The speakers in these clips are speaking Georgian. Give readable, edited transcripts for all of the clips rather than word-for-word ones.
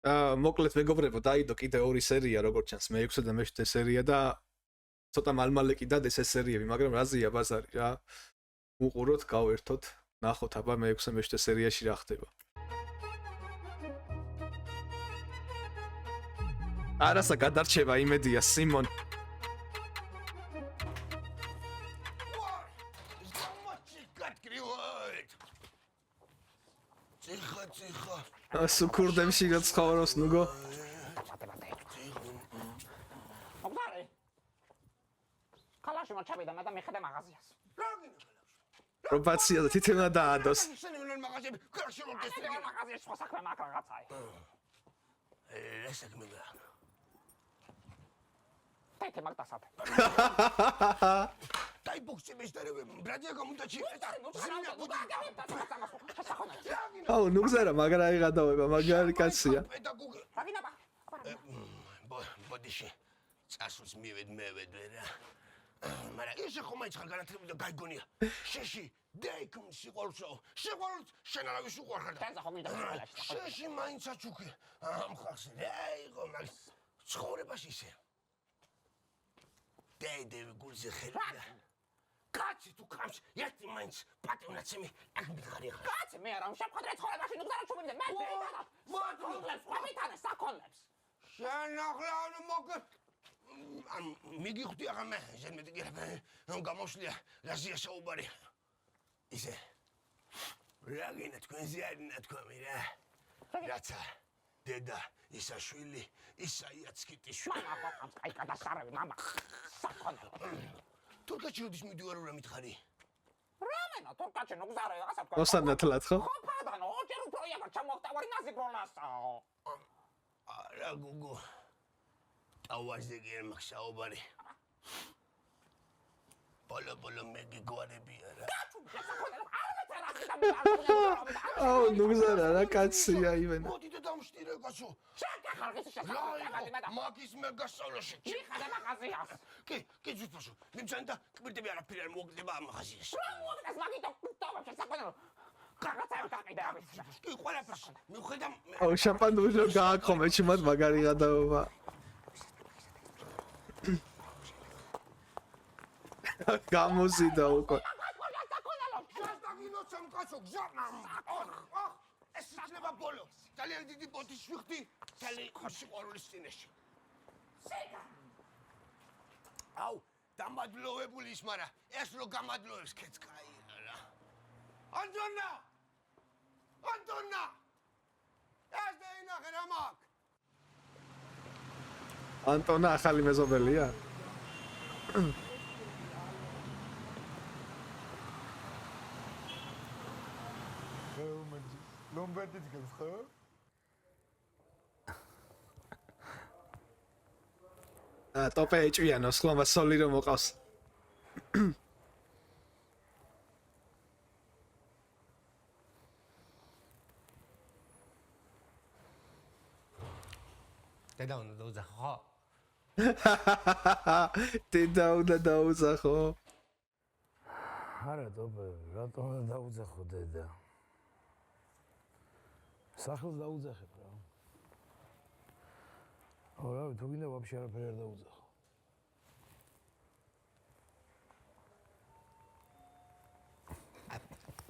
მოკლედ მეგობრებო, დაიდო კიდე ორი სერია, როგორც ჩანს, მე-6 და მე-7 სერია და ცოტა მალმალე კი დადეს ეს სერიები, მაგრამ რაზეა ბაზარი რა. უყუროთ, გავერთოთ, ნახოთ აბა მე-6 და მე-7 სერიაში რა ხდება. არასა გადარჩება იმედია სიმონ. Тихо. სუქურდებში გაცხოვროს ნუგო. კალაში მოჩაბიდა მე და მიხედე მაღაზიას. პრობაცია და თითოეულა დაადოს. შენეულ მაღაზიები კარში მოგესწრები. მაღაზიაში სხვა საქმე მაქვს რაღაცაი. ეს საქმე რა. თეთე მაგდასად. დაი ბოქსი მეშტერები ბრადია გამუნდაჩი. აუ ნუგზარა მაგრა იღადავება მაგარი კაცია. პედაგოგი. რაგინაბა. ბოდიში. წასულს მივედმევედ რა. მაგრამ ეს ხომ მაინც ხარ განათლებული და გაიგონია. შეში დაიქმ სიყვარულსო. სიყვარულს შენ არავის უყვარხარ და. დანზა ხომ მიდა სკოლაში. შეში მაინც აჩუქე. ამხარს რა იყო მაგ ცხოვრებაში ისე. დედები გულზე ხელია. კაცი თუ კამს ერთი მაინც პატევნაცემი აქ მითხარი ხარ. კაცი მე არა შეფხდრე ცხოვრებაში ნუგზარა ჩუმენდე მე ვეიტანებ. მოკლებს ყვავითანე საქონლებს. შენ ახლა მოგე ამ მიგიხდი აღა მე შენ მეტი გამოშლია რაზია საუბარი ისე რა გინდა თქვენზე არ ნათქვამი რა რაცა დედა ისა შვილი ისა იაცკიტიშვილი მამა ყავს კაი გადასარავი მამა საქონლებს. თურქეთში როდის მიდივარ რა მითხარი რამენა თურქეთში ნუგზარა რაღაცა თქვა. მოსანათლად ხო? ხო პადანო ოჯერ უფრო იაგა ჩამოხტავარი ნაზიბროლასაო. არა გუგო ავაზზე გერ მაქსაობარი ბოლო მეგი გვარებია რა აუ ნუგზარა რა კაცია იმენა. მოდი და დამშტირე კაცო მაგის მე გასწავლაში მიხედე მაღაზიას. კი ზუსტად მიმცენ და კვირტები არაფერი არ მოუგდება ამ მაღაზიაში რა მოუგდეს მაგითო კვირტობებში საქონლებს. რაღაცაა გაყიდე ამის. კი ყველაფერს მიხედა აუ შამპანურჯო გააკომე ჩიმად მაგარი გადაობა. გამოსიდა უკვე. გინოცამ კაცო გზანა. ეს იქნება ბოლო. ძალიან დიდი ბოთი შვიხდი ძალიან სიყვარულის წინაშე. აუ დამადლოვებული ის მაგრამ ეს რო გამადლოვებს ქეც კაია რა. ანტონა! ეს დაინახე რა მაგ. ანტონა ახალი მეზობელია? ლომბარდიც გავს ხო? ტოპე ეჭვიანოს ხლომა სოლი რომ მოყავს. დედა უნდა დაუძახო. დედა უნდა დაუძახო. არა ტოპე, რატომ უნდა დაუძახო დედა? სახელს დაუძახებ რა. არა, თუ გინდა ვაფშე არაფერი არ დაუძახო.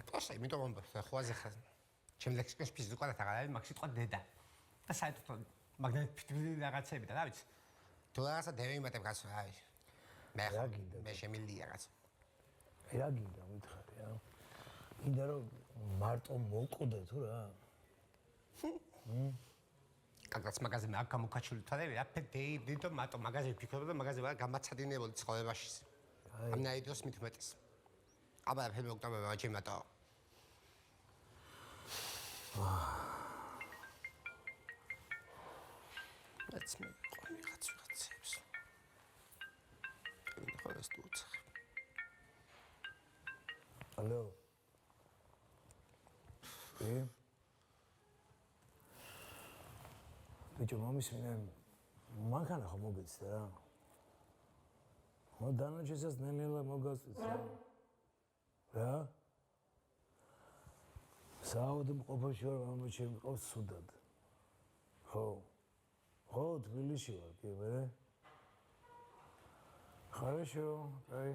პოსა, იმიტომ ხوازე ხარ. ჩემ ლექსიკონში ფიზიკა და თაღალი მაქსი თქვა დედა. და საერთოდ მაგნეთ ფიტვილი რაღაცები და რა ვიცი. თუ რაღაცა დევიმატებ გასო რა ვიცი. მე შემილია რაღაც. რა გინდა მითხარი რა. გინდა რომ მარტო მოკვდე თუ რა. კაკაც მაგაზე მე აქ გამოკაჩული თვალები რა დედო მარტო მაგაზე ვფიქრობ და მაგაზე ვარ გამაცადინებული ცხოვრებაში. ამ ნაიდოს მithumetes. აბა ფერმე ოქტომბერ მაჩი მარტო. რაც მე ყოლი რაღაცებს. მე ხარეს თუცა. ალო. ბიჭო მომის მე მანქანა ხომ მოგეცდა რა. დანარჩენსაც ნელ-ნელა მოგასწრით რა. რა? საავადმყოფოში ვარ, მამა ჩემი ყავს სუდად. ხო, თბილისში ვარ, კი, მე. Хорошо, კაი.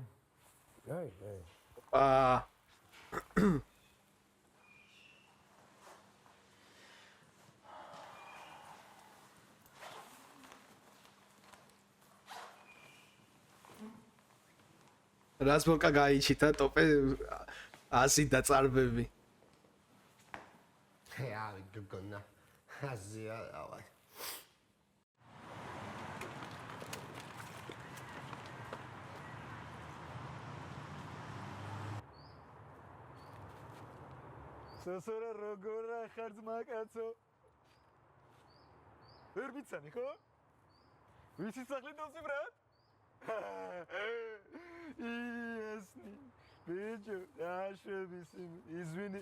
რასბოლკა გაიჩიტა ტოპე 100 დაწარბები. ავი გოგონა. აზია, ავი. Sosora rogora ხარ ძმაკაცო. ვერ მიცანი ხო? ვიცი სახლი დავსი ბრატ? იესნი. ბიჭო, დაშვების извини.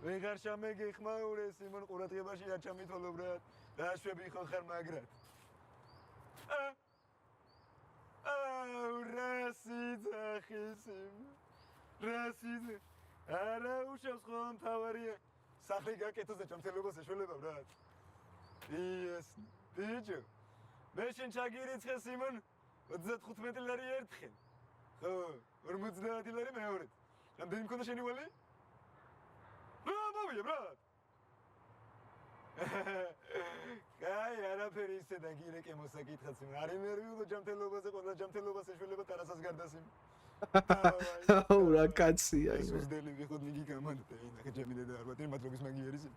ვეღარ შემეგეხმაურეს იმან ყურადღებაში არ ჩამითვალო ბრატ. დაშვები ხო ხარ მაგრად. რასიძე. არა უშავს ხოლმე თავარია. სახე გაკეთოს და ჯანმრთელობას ეშველება ბრატ. იეს, ბიჭო. მე შენ ჩაგირიცხე სიმონ 35 ლარი ერთხელ. ხო, 50 ლარი მეორე. რამდენი მქონდა შენი ვალი? რა მოვია ბრატ? კაი, არაფერი ისე და გირეკე მოსაკითხად სიმონ. არ იმერვიულო ჯანმრთელობაზე, ყველა ჯანმრთელობას ეშველება ტარასას გარდა სიმონ. რა კაცია იმე. სუსდელი ვიხოთ მიგი გამანდა, ნახე ჩემი დედა არ ვატი, მათ როგორ მაგიერი სი.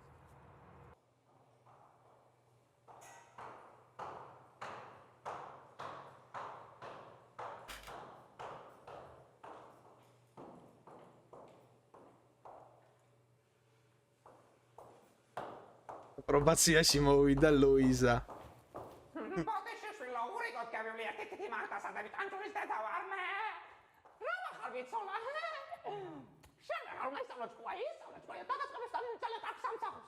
პრობაციაში მოვიდა ლუიზა. Poate șeșuila, uricot că avem liat câte timata să devit anțuris de tavarme. Rama halvițola. Șeme halmai să luci cu aici, să luci cu aici, toate scămi stăm în cele taxam sahus.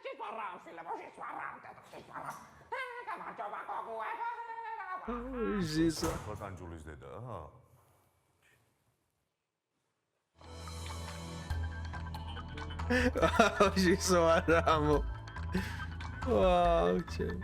Și-ți varam, file, bă, și-ți varam, te duc, și-ți varam. Că mă ciova cocu, ჟიზა. ანჯულის დედა, აჰა. ჟიზო არამო. ვაუ, ჩემ.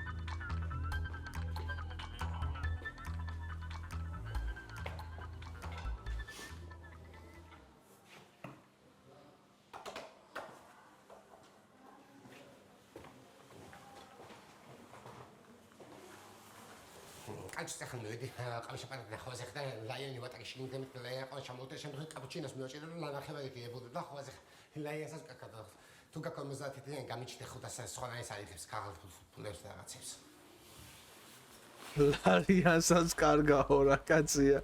კაჩი ახლა მოვიდი ყავშაპარად ნახავაზე ხდა ლაიანი ვატაკი შიგნით ლაიანი ყავ ჩამოვიდა შემდგომ კაპუჩინოს მივაჭირე და ლანახევარი დიებოდა და ხავაზე ლაიანსაც კაკადა თუ გაკომზათი დიან გამიჩნდა ხუთა სხვანაირ საერთებს ქაღალდებს და რაღაცებს ლარიანსაც კარგაო რა კაცია.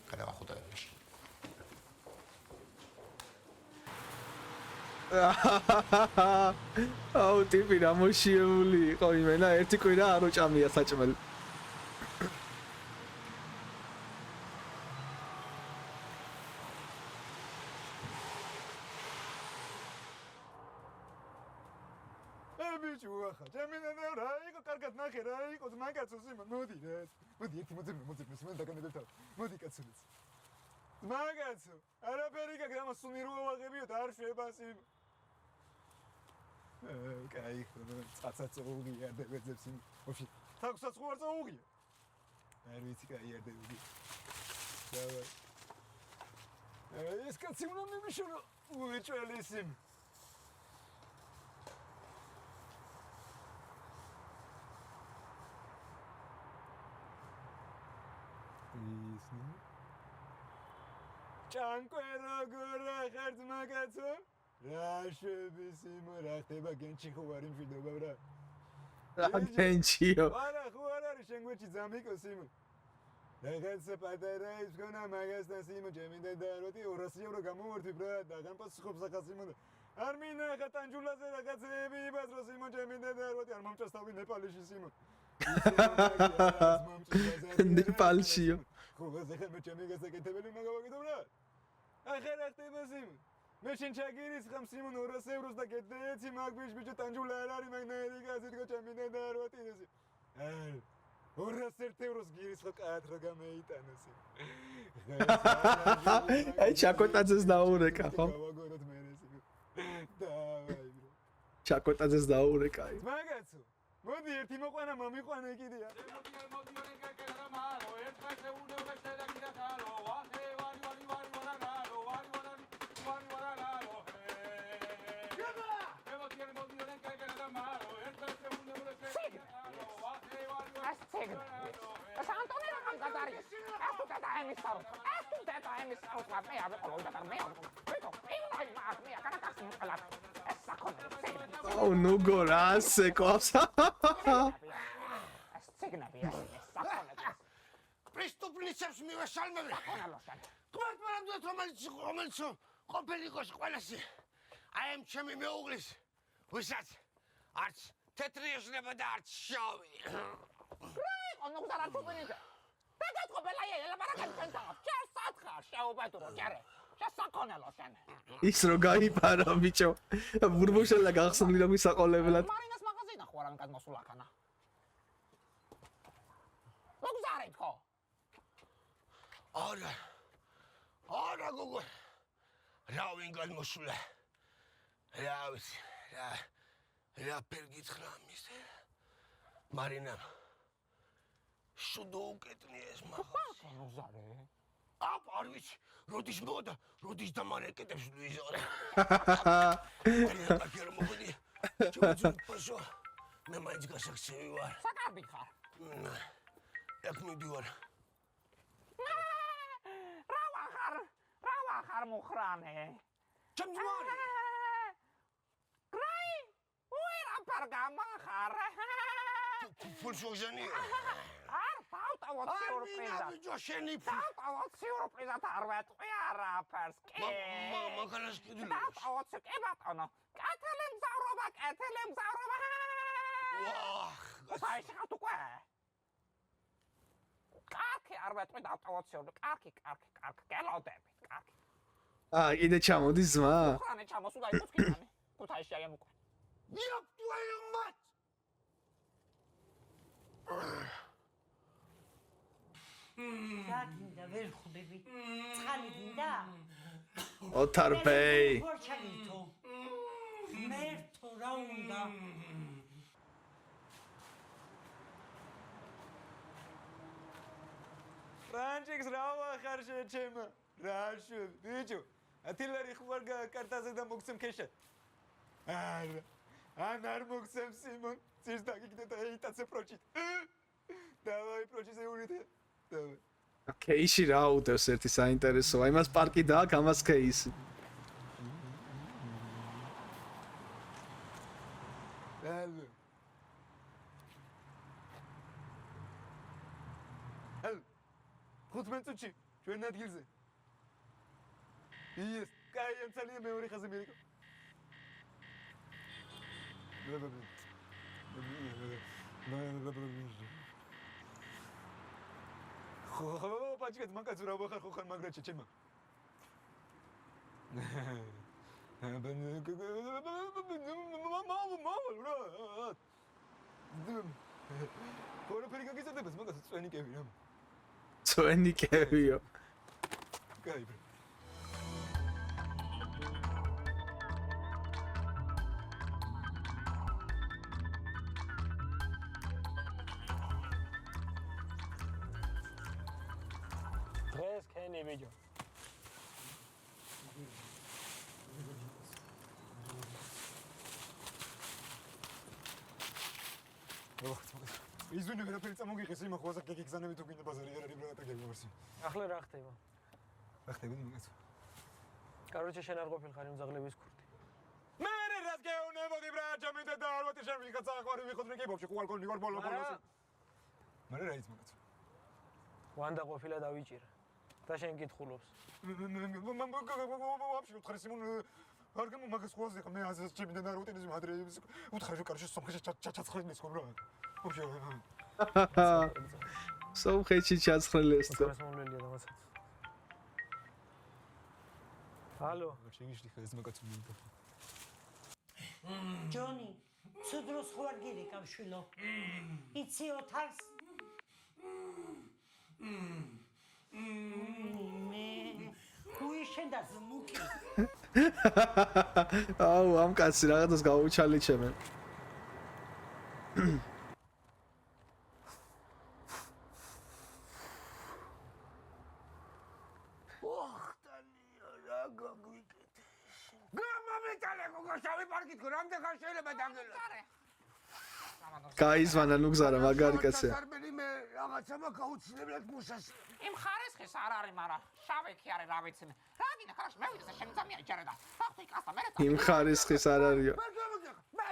კადა ხუთა იმაში აუ ტიპი რა მოშიეული იყო იმენა ერთი კვირა არ უჭამია საჭმელი. ბიჭო, ახლა ჩემი ნანა რა იყო, კარგად ნახე რა იყო, მაგაცო სიმონ, მოდი რა. მოდი ერთი მოძებნე, სიმონ დაგანებებ თავ. მოდი კაცულიც. მაგაცო, არაფერი გაკ ამას სუნიროა ვაღებიოთ, არ შეება სიმონ. კაი, ცაცა წოუღია და ვეძებს იმ. ვაფშე, თაგვსაც ხო არ წოუღია. არ ვიცი, კაი არ დევიდი. დავაი. ეს კაცი უნდა მიმიშორო, უეჭველი სიმ. ისნი ჭანკვე როგორ ხარ ძმაკაცო? რა შვების იმო რა ხდება გენჩი ხო არ იმშვიდობა რა? რა გენჩიო? არა ხო არ არის შენ გვერდში ძამიკოს იმო. რაღაცა პატარა ის გონა მაგასთან სიმო ჩემი დედა როდი 200 ევრო გამოვარდი ბრატ და განპასუხობს ახლა სიმო არ მინახა ტანჯულაზე რაღაცები იბაზრო სიმო ჩემი დედა როდი არ მომწეს თავი ნეპალიში სიმო ნეპალშიო. ხო ზეხე მე ჩემი გასაკეთებელი მაგავაკეთო რა? ახლა რა ხდება სიმო? მე შენ ჩაგირიცხამ სიმონ 200 ევროს და გედეცი მაგ ბიჭო ტანჯულა არ არის მაგნაირი გაზი თქო ჩემი დედა როდი ეს 200 ევროს გირის ხო კაც რა გამეიტანოს. აი ჩაკოტაძეს დაურეკა ხო? გავაგოროთ მე ეს. დავაი ბრო. ჩაკოტაძეს დაურეკა. მაგაცო. მოდი ერთი მოყვანა მომიყვანე კიდია. ეს ანტონი რამ გადარია? ეს თუ დაემისარო. ეს თუ დაემისარო, მე არ ვიყო და მე არ ვიყო. აი მაგ მე აქ კაცი მოყლა. ეს საკონე. აუ ნუ გორასე ყავს. ეს ციგნები ეს საკონე. Преступницებს მივაშალმები. თქვენ მარადოთ რომელიც ყოფილიყოს ყველასი. აი ამ ჩემი მეუღლის ვისაც არც თეთრი ეშნება და არც შავი. ono usarà tu venite. Ragazzi, bella ieri, la baracca di sentava. C'è satkha, ciao Petro, chiare. C'è sakonelo შენ. ის რო გაიფარა ბიჭო. ბურბუშელა გახსნილი რომ ისაყოლებელად. მარინას მაღაზინა ხო არ ამკაც მოსულა ხანა. მოგზარეთ ხო? არა გოგო. რა ვინ გადმოსულა? რა ვიცი, რა პერგითხრა მის. მარინამ შუდო უკეთნია ეს მაღაზია. მოგზარე. არ ვიცი, როდის მოდა, როდის დამარეკეთებს ვიზორე. აკირო მოდი. ჩუჩუ მე მაინც გასახსევი ვარ. საკარბი ხარ. ეგ მიდივარ. რა ხარ მუხრანე. ჩემძმარი. კრაი, უი რა პარგამა ხარ. ფულშოჟანი. დავტავოთ სიურპრიზად. ბიჭო შენი დავტავოთ სიურპრიზად არ ვეტყვი არაფერს. კი. მაგალას კიდე. დავტავოთ კი ბატონო. კეთილი მგზავრობა. ვაჰ. საერთოდ უკვე. კარგი არ ვეტყვი დავტავოთ სიურპრიზად. კარგი. გელოდებით, კარგი. კიდე ჩამოდის ზმა? ხანე ჩამოსულა იყოს კიდანი. ქუთაისში აი უკვე. იაპ твою мать. გინდა ვერ ხვდები. წყალი გინდა? ოთარბეი. ვერ ჩაგითო. მერთო რა უნდა? ფრანჩიქს რა ვახარ შეჩემა? რაშო, ბიჭო. ათილარი ხوار კარტაზე და მოგცემ ქეშად. არა. ან არ მოგცემ სიმონ. წირს დაგიგდე და ეიტაცე პროჭით. დავაი პროჭიზე უნიტე. დავაი. კეიში რა უდევს ერთი საინტერესო. აი მას პარკი დააქვს, ამას კეისი. ჰალო. ჰალო. 15 წუთში ჩვენ ადგილზე. ის, კაი, ამცალია მეორე ხაზი მერიკო. ხო, პაჭკეთ მაგაც რა ვახარ ხო ხარ მაგრა ჩეჩემა. ყველაფერი გაგიზარდებას მაგას წვენი კევი რა. წვენი კევიო. კაი ბრა. დღეს ქენი ბიჭო. იზუნე ვერაფერი წამოგიღეს იმ ახლოზე გეგიგზანები თუ გინდა ბაზარი არ არის ბრატა გეგმარსი. ახლა რა ხდება? რა ხდება მაგაც? კაროჩე შენ არ ყოფილ ხარ იმძაღლების ქურთი. მე რას გეუნებოდი ბრატ ჩამიდა და არ ვატი შენ ვიღაცა აყვარი ვიხოდრე კი ბობში ხوار გონი ვარ ბოლო. მე რა ის მაგაც? ვანდა ყოფილა დავიჭირა. და შენ კითხულობს. ვაფშე უთხარი სიმონ არ გემო მაგას ხوارზე ხა მე აზას ჩემი და არ ვატი ის მადრე უთხარი კარში სომხეში ჩაცხრინეს ხო ბრატ. ვაფშე სომხეთში ჩაცხრილეს თუ. ეს მომლელია დამაცაც. ჰალო, შეგიშლი ხა ეს მაგაც მინდა. ჯონი, ცუდროს ხო არ გირეკავ შვილო. იცი ოთარს? უიშენ და ზმუკი. აუ, ამ კაცი რაღაცას გაუჩალიჩემენ. ოხტანია რა გაგვიკეთე. გამომიტანე გოგო შავი პარკით რამდენხან შეიძლება დაგელო. გაიზვანა ნუგზარა მაგარი კაცია. სარბელი მე რაღაცა მაქვს აუცილებლად მუშას. იმ ხარისხის არ არის, მაგრამ შავი კი არის, რა ვიცი მე. რა გინდა ხარისხი მე ვიცი შენ ძამია იჯერე და ხახტი კასტა მე იმ ხარისხის არ არისო. მე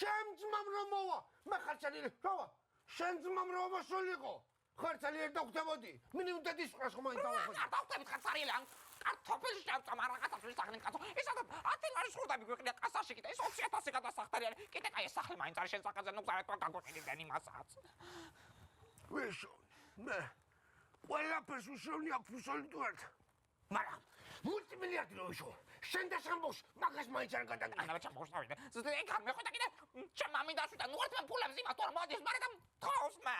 ჩემ ძმამ რომ მოვა. მე ხარცალი რა? შენ ძმამ რომ მოსულიყო. ხარცალი არ დახვდებოდი. მინიმუმ და დისკრას ხომ მაინც დავახვდი. არ დავხვდებით ხარცალი ან კარტოფილს შევწამ რაღაცას ვისაგნი კაცო. ისადაც 10 ლარის ხურდები გვიყიდა კასაში კიდე ის 20000 გადასახტარი არის. კიდე კაი ეს სახლი მაინც არის შენ საკაზე ნუგზარეთ და გაგვიყიდენ იმასაც. ვეშო მე ყველაფერს უშოვნი აქვს უსოლიდურად. მაგრამ მულტიმილიარდი რო ვეშო. შენ და სამბოს მაგას მაინც არ გადაგიხდი. ანა ჩემ მოშავიდე. ზუსტად ეგ მე ხვდა კიდე ჩემ მამინდაში და ნუღართ მე ფულებს იმას თორე მოდის მარე და თავს მე.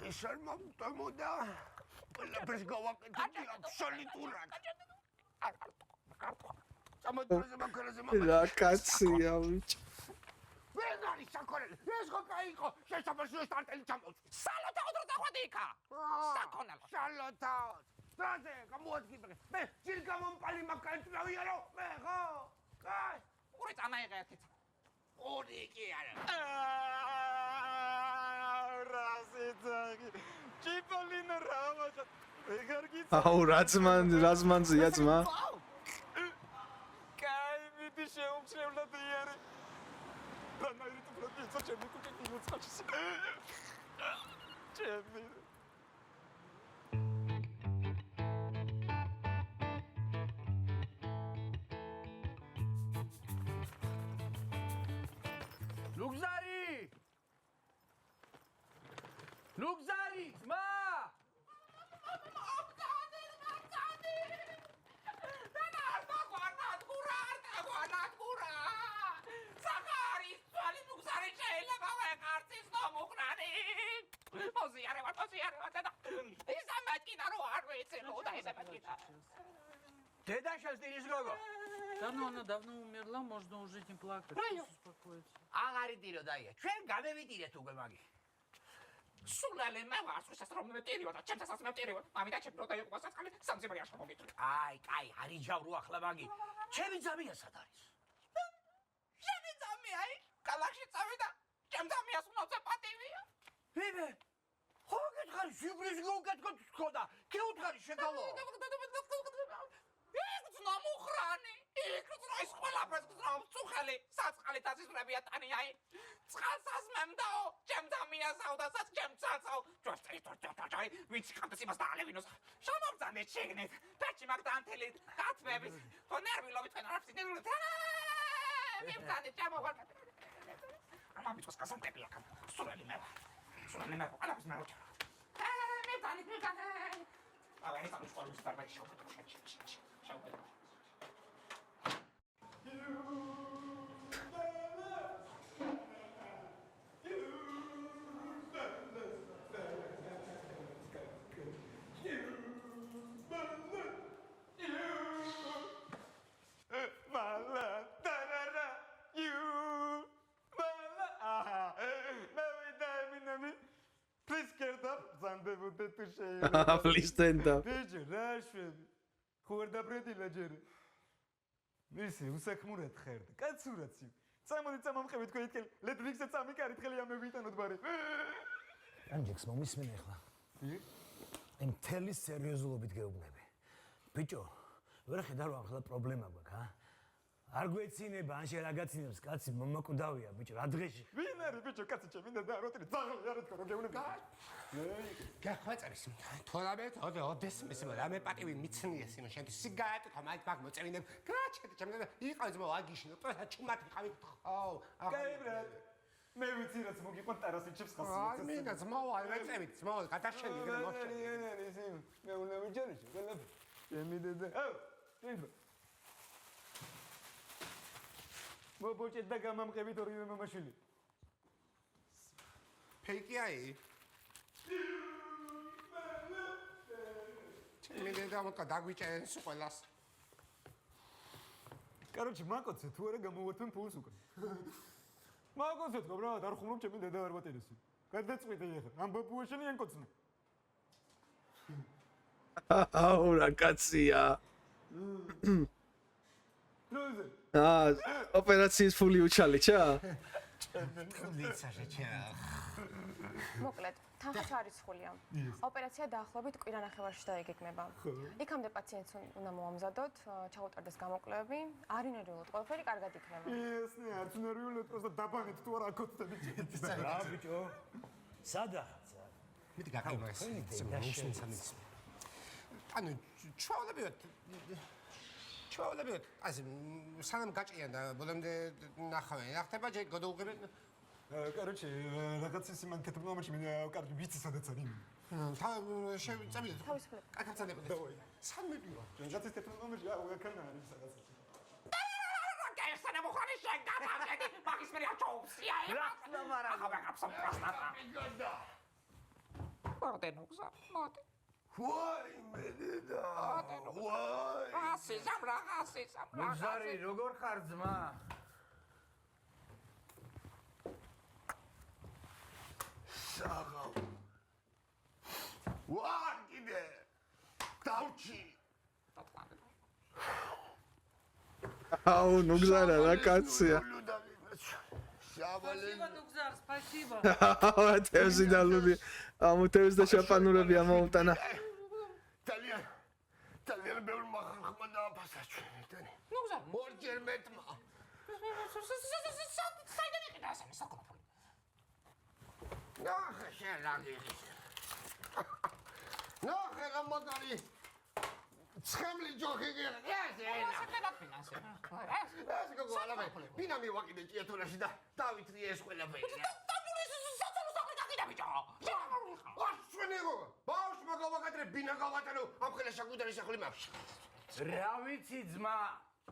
ეს არ მომტომოდა. ყველაფერს გავაკეთე აბსოლუტურად. წამოწრეზე მაგარაზე რა კაცია ბიჭო. ვერ არის საქონელი. ეს ხო კაი იყო. შესაბამისად სტარტელი ჩამოვწი. სალოთა უდრო დახვედი იქა. საქონელო. სალოთა. დრაზე გამოადგინე. მე ძილ გამომპალი მაგალითრავია რომ მე ხო? კაი. ორი წამაიღე ერთიც. ორი კი არა. რასიცაგი. ჭიპოლინა რა ვახა. ეგარ გიც. აუ, რაზმანზია ძმა. კაი, მიდი შეუმჩნევლად იარე. რანაირით პროტესტა ჩემი კუჭი მოწყაჩის. ჩემი. ლუგზარი! ლუგზარი, ძმა! Деда сейчас ты не сгого. Да ну она давно умерла, можно уже не плакать, успокоиться. Агარი ტირო დაია. ჩვენ გამევიტირეთ უკვე მაგი. სულალე მე ვარ, სულსაც რომ მევტირი ვარ და ჩემსაც მევტირი ვარ. მამიდა ჩემ რო დაიყვა საწყალი, სამძებარი არ შემოგიწვი. კაი, არი ჯავრო ახლა მაგი. ჩემი ძამია სად არის? შენი ძამია აი, კალახში წავიდა. ჩემ ძამიას უნდა პატივია. ვიმე? ხო გითხარი, სიბრიზ გოგეთქოთ ხოდა. კი უთხარი შეგალო. ნამუხრანი იქ ის ყველაფერს გზნობს წუხელი საწყალი დაწისრებია ტანი აი წყალსას მემდაო ჩემ დამიასაო და სად ჩემ ცაცაო ჯვარცი ვინც ხამს იმას დაალევინოს შემოგძანდეთ შეგნით პეჩი მაგდანთელი კაცმები ხო ნერვილობით თქვენ არ ვცინეთ მემძანდეთ ჩამოგვარ ამა ბიჭოს კასამტები აქ სულელი მე ყველაფერს მე როჩა მემძანდეთ აბა ის ამ სკოლის დარბაში შევხედე Please stand up. ბიჭო, რა შვები. ხო არ დაბრუნდილა ჯერ. ვისი, უსაქმურად ხერდა. კაცურაცი. წამოდი წამამყევი თქვენ ითქელი. ლედვიქსა წამიკარით ხელი ამევიტანოთ ბარი. ანჯექს მომისმენ ახლა. აი მთელი სერიოზულობით გეუბნები. ბიჭო, ვერ ხედავ რა ახლა პრობლემა გვაქვს, ა? არ გვეცინება, ან შენ რა გაცინებს, კაცი მომაკვდავია, ბიჭო, რა დღეში. ვინ არის ბიჭო, კაცი ჩემი და როტრი ძაღლი არ ეთქო რომ გეუბნები. გახვეწერის. თორემე ოდეს მისმა რამე პატივი მიცნიეს იმას შენ სიგარეტი ხომ აი მაგ მოწევინებ. გაჩერდი ჩემი და იყავს მო აგიშინო. ტოცა ჩუმად ხავი. აუ, კაი ბრატ. მე ვიცი რაც მოგიყვან ტარასიჩებს ხალხს. აი მე და ძმავა მეწევით, ძმავა გადაშენი გრე მოშე. მე უნდა ვიჯერიშო, ყველაფერი. ჩემი დედა. აუ, ტვინდრო. მობოჭეთ და გამამყევით ორივე მამაშვილი. ფეიკი აი. ჩემი დედა მოკა დაგვიჭერს ყველას. Короче, მაკოცე თუ არა გამოვართვენ ფულს უკვე. მაკოცე თქო რა, არ ხუმრობ ჩემი დედა არ ვატირესი. გადაწყვიტე ახლა, ამ ბაბუაშენი ან კოცნა. აუ რა კაცია. როზე? ოპერაციის ფული უჩალი ჩა? ლიცაშე ჩა. მოკლედ, თანხა ხარისხულია. ოპერაცია დაახლოებით კვირანახევარში დაიგეგმება. იქამდე პაციენტს უნდა მოამზადოთ, ჩაუტარდეს გამოკვლევები, არ ინერვიულოთ, ყველაფერი კარგად იქნება. ესნე, არც ნერვიულეთ, просто დაბანეთ თუ არა აკოცდები. რა ბიჭო? სადაც? მიდი გაკეთე ეს. ანუ ჩაოლებიოთ. ასე სანამ გაჭიან და ბოლომდე ნახავენ. ახტება ჯერ გადაუღებენ. Короче, რაღაც ის მან თეთრნომაში მინდა კარგი ვიცი სადაც არის. წამიდეთ. თავისუფლად. კაკაცანებოდეთ. დავაი. სამი ვიყავ. რაღაც ის თეთრნომაში აღქანა არის სადაც. Конечно, бухари შეგდაფარდი. მაგის მე აჩოუსია. რა მარა. ახლა გაფსა პროსტატა. ორდენოხა. მოდი. ვაი მე დედა. ვაი. ასე ზამრა. მუზარი, როგორ ხარ ძმა? საღავ. ვარ კიდე. დავჭი. აუ ნუგზარა რა კაცია. Спасибо, Нугзар, спасибо. აუ თევზი და ლუდი. ამუ თევზი და შაპანურები ამოუტანა. ძალიან ბევრი ხმა დააფასა ჩვენი. Нугзар, ორჯერ მეტმა. საიდან იყიდა ასეთი საკუთარი? ნახე შენ რა გიხის. ნახე რა მაგარი. ცხემლი ჯოხი გიხ. ეს გოგო ალავე. ბინა მივაკიდე ჭიათურაში და დავითრი ეს ყველაფერი. აშენეგო. ბავშვ მაგავაკადრე ბინა გავატანო. ამ ხელა შაგუდარი სახლი მაქვს. რა ვიცი ძმა?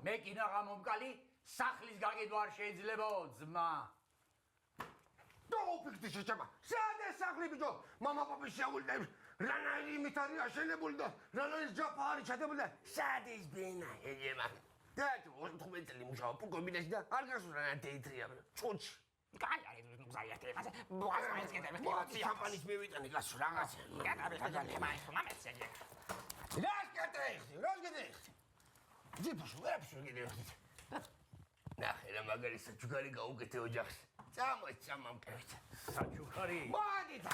მე კინა გამომკალი სახლის გაგიდვა არ შეიძლება ძმა. დაუფიქდი შეჭამა. სადა სახლი ბიჭო? მამა პაპი შეულდა. რანაირი იმით არის აშენებული და რანაირი ჯაფა არის ჩადებული და სადის ბინა ეჯემა. და თუ 15 წელი მუშაობ კომბინაში და არ გასულ რა დეიტრია. ჩუჩი. კაი არის Нугзარი ახლა. ბუას მაინც კიდე მე. მოდი შამპანის მივიტანე გასულ რაღაცა. გადავიხადე მაინც მომეცეჯე. რას ჯიპუშ ვერაფერს ვიგიდე. ნახე რა მაგარი საჩუქარი გაუკეთე ოჯახს. წამამკევით. საჩუქარი. მოდი და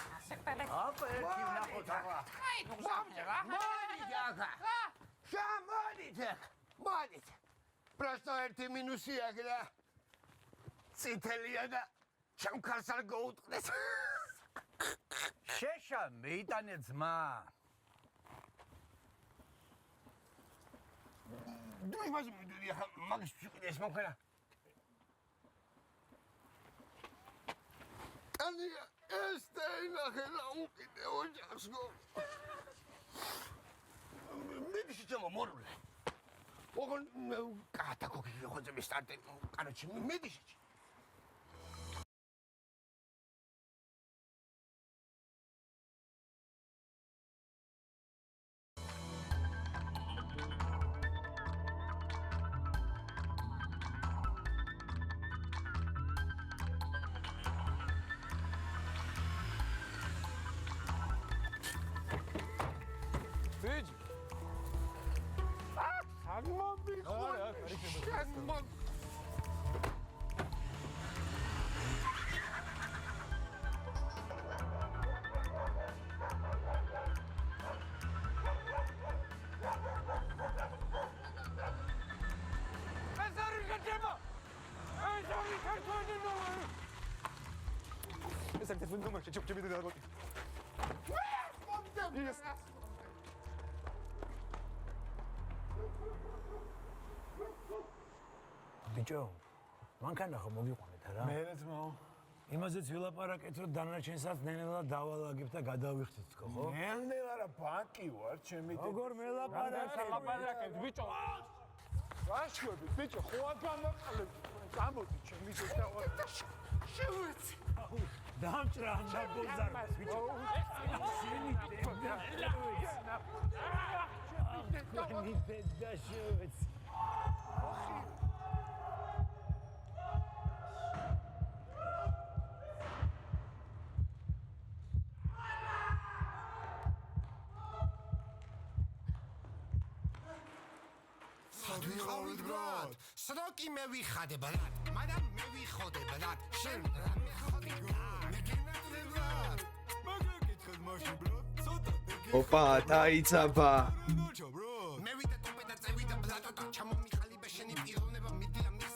აპა ერთი ვნახოთ ახლა. აი Нугзარი რა. მოდი და შემოდი და მოდი. просто ერთი მინუსი აგრა. ციტელია და ჩემქარს არ გაუტყდეს. შეშა მეიტანე ძმა. დუს მას მიდია მაგის ფიქრეს მოხერა. Ani este la ukide ojas go. Medici ceva morule. Ogon kata koki hoje mi starte. Короче, medici. ეს ერთ ნომერში ჩუქჩები და დაგოდი. ბიჭო, მანქანა ხომ მოგიყვანეთ რა? მე ძმაო. იმაზეც ვილაპარაკეთ, რომ დანარჩენსაც ნელ-ნელა დავალაგებ და გადავიხდით თქო, ხო? ნელ-ნელა რა ბანკი ვარ, ჩემი როგორ მელაპარაკეთ, ბიჭო? ვაშუებით, ბიჭო, ხო არ გამაყალებ. გამოდი ჩემი ზედა. შევეცი. დამჭრა და ბოზარ, ბიჭო. შენი დედა შევეცი. ვიყავით ბრატ, სროკი მე ვიხადე ბრატ, მაგრამ მე ვიხოდე ბრატ, შენ რა მიხოდი მიგინაძლე ბრატ, მაგა კითხეთ მაშინ ბრატ, ცოტა ოპა, დაიცაბა. ბრო